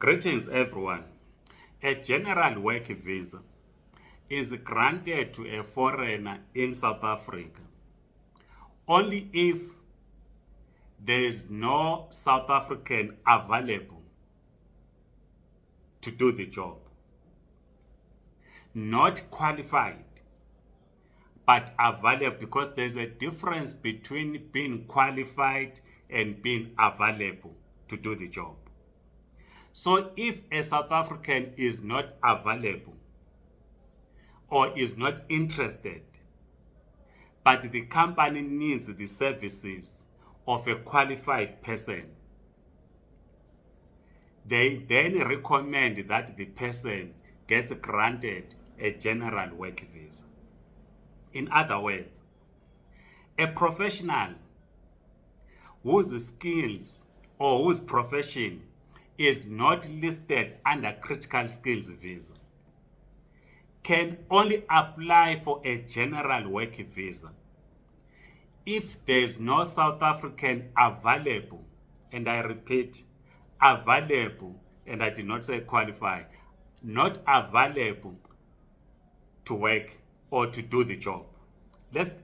Greetings everyone. A general work visa is granted to a foreigner in South Africa only if there is no South African available to do the job. Not qualified, but available, because there's a difference between being qualified and being available to do the job. So if a South African is not available or is not interested, but the company needs the services of a qualified person, they then recommend that the person gets granted a general work visa. In other words, a professional whose skills or whose profession is not listed under critical skills visa can only apply for a general work visa if there is no South African available, and I repeat, available, and I did not say qualified, not available to work or to do the job. Let's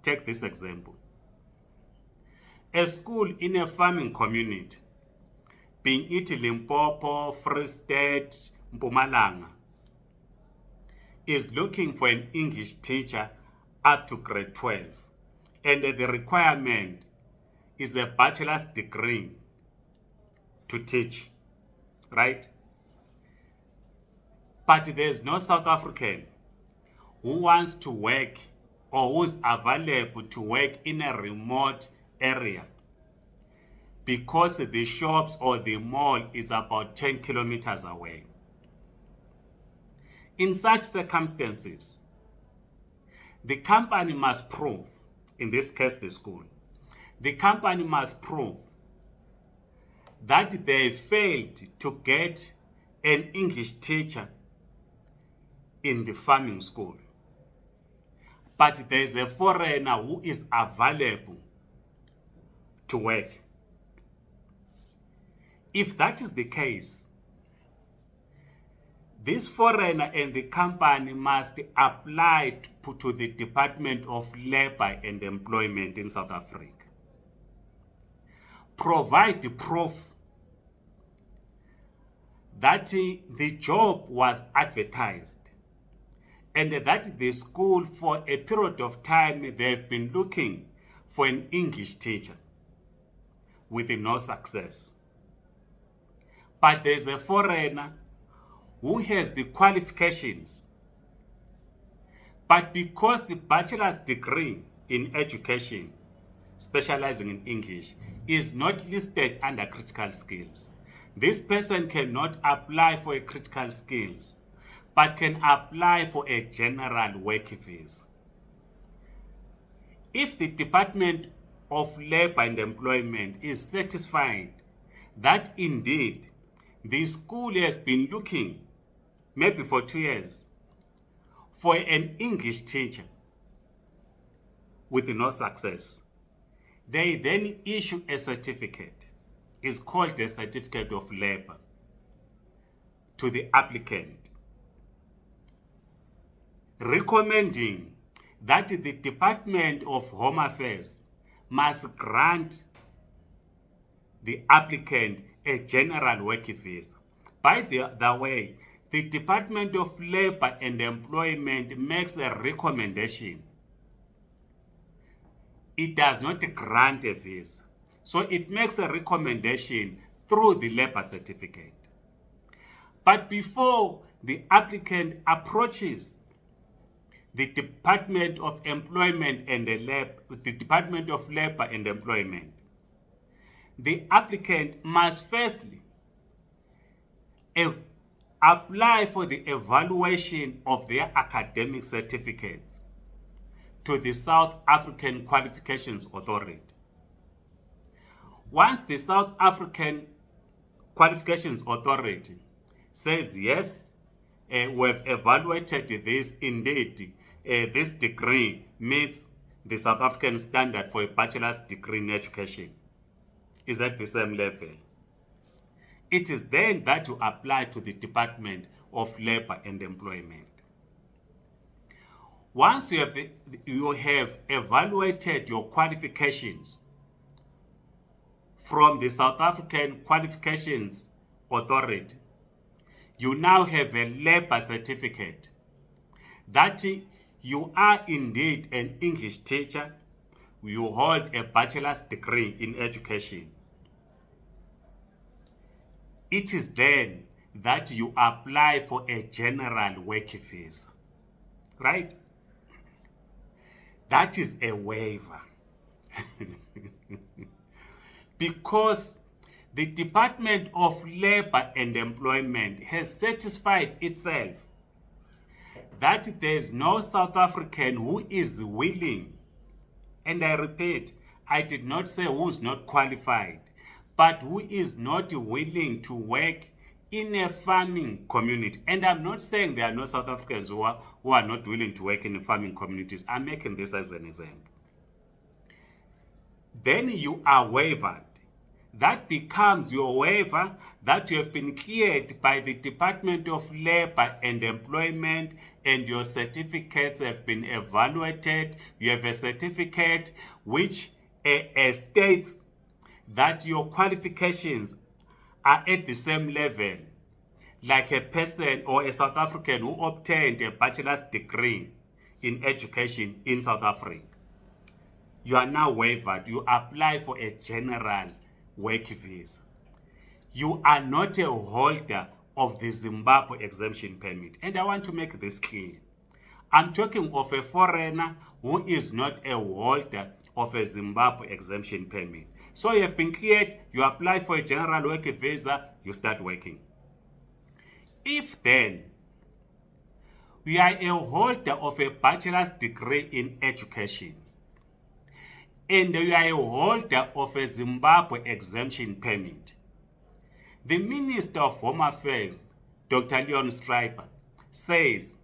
take this example. A school in a farming community, being it Limpopo, Free State, Mpumalanga, is looking for an English teacher up to grade 12. And the requirement is a bachelor's degree to teach, right? But there's no South African who wants to work or who's available to work in a remote area because the shops or the mall is about 10 kilometers away. In such circumstances, the company must prove, in this case the school, the company must prove that they failed to get an English teacher in the farming school, but there is a foreigner who is available to work. If that is the case, this foreigner and the company must apply to the Department of Labor and Employment in South Africa. Provide proof that the job was advertised and that the school, for a period of time, they've been looking for an English teacher with no success. But there's a foreigner who has the qualifications, but because the bachelor's degree in education, specializing in English, is not listed under critical skills, this person cannot apply for a critical skills, but can apply for a general work visa. If the Department of Labor and Employment is satisfied that indeed the school has been looking, maybe for 2 years, for an English teacher with no success, they then issue a certificate. It's called a certificate of labor to the applicant, recommending that the Department of Home Affairs must grant the applicant a general work visa. By the way, the Department of Labor and Employment makes a recommendation. It does not grant a visa. So it makes a recommendation through the labor certificate. But before the applicant approaches the Department of Employment and the Department of Labor and Employment, the applicant must firstly apply for the evaluation of their academic certificates to the South African Qualifications Authority. Once the South African Qualifications Authority says, yes, we have evaluated this, indeed, this degree meets the South African standard for a bachelor's degree in education, is at the same level. It is then that you apply to the Department of Labor and Employment. Once you have evaluated your qualifications from the South African Qualifications Authority, you now have a labor certificate that you are indeed an English teacher, you hold a bachelor's degree in education. It is then that you apply for a general work visa, right? That is a waiver. Because the Department of Labor and Employment has satisfied itself that there is no South African who is willing, and I repeat, I did not say who is not qualified, but who is not willing to work in a farming community. And I'm not saying there are no South Africans who are not willing to work in farming communities. I'm making this as an example. Then you are waived. That becomes your waiver that you have been cleared by the Department of Labor and Employment, and your certificates have been evaluated. You have a certificate which states that your qualifications are at the same level like a person or a South African who obtained a bachelor's degree in education in South Africa. You are now waived. You apply for a general work visa. You are not a holder of the Zimbabwe exemption permit. And I want to make this clear. I'm talking of a foreigner who is not a holder of a Zimbabwe exemption permit. So you have been cleared, you apply for a general work visa, you start working. If then you are a holder of a bachelor's degree in education, and you are a holder of a Zimbabwe exemption permit, the Minister of Home Affairs, Dr. Leon Stryper, says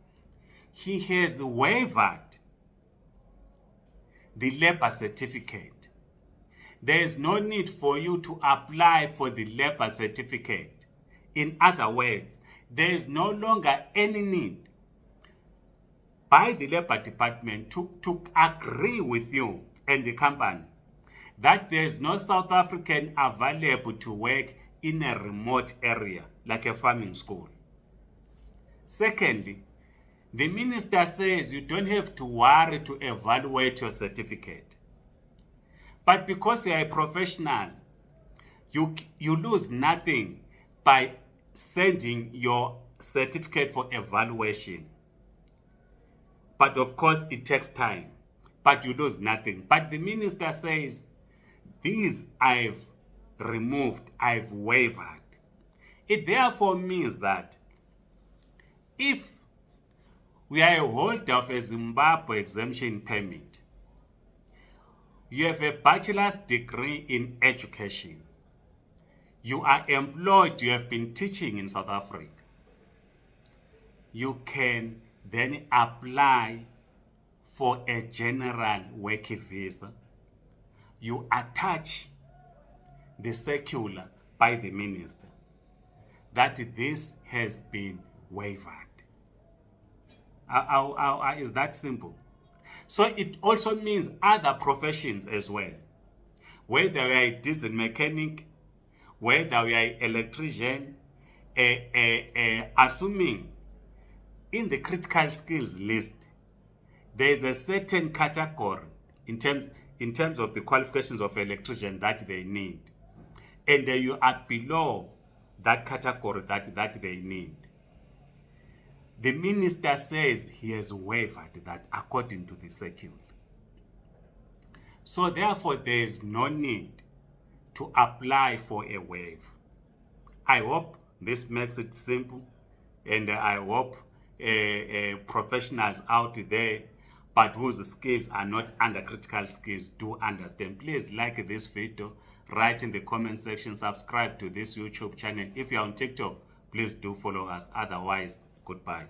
he has waived the labor certificate. There is no need for you to apply for the labor certificate. In other words, there is no longer any need by the Labor Department to agree with you and the company that there is no South African available to work in a remote area like a farming school. Secondly, the minister says you don't have to worry to evaluate your certificate. But because you are a professional, you lose nothing by sending your certificate for evaluation. But of course, it takes time. But you lose nothing. But the minister says, these I've removed, I've waived. It therefore means that if we are a holder of a Zimbabwe exemption permit, you have a bachelor's degree in education, you are employed, you have been teaching in South Africa, you can then apply for a general work visa. You attach the circular by the minister that this has been waived. Is that simple? So it also means other professions as well. Whether you are a diesel mechanic, whether you are an electrician, assuming in the critical skills list, there is a certain category in terms of the qualifications of an electrician that they need. And you are below that category that they need. The minister says he has waived that according to the circular. So therefore, there is no need to apply for a waiver. I hope this makes it simple, and I hope professionals out there but whose skills are not under critical skills do understand. Please like this video, write in the comment section, subscribe to this YouTube channel. If you're on TikTok, please do follow us. Otherwise, goodbye.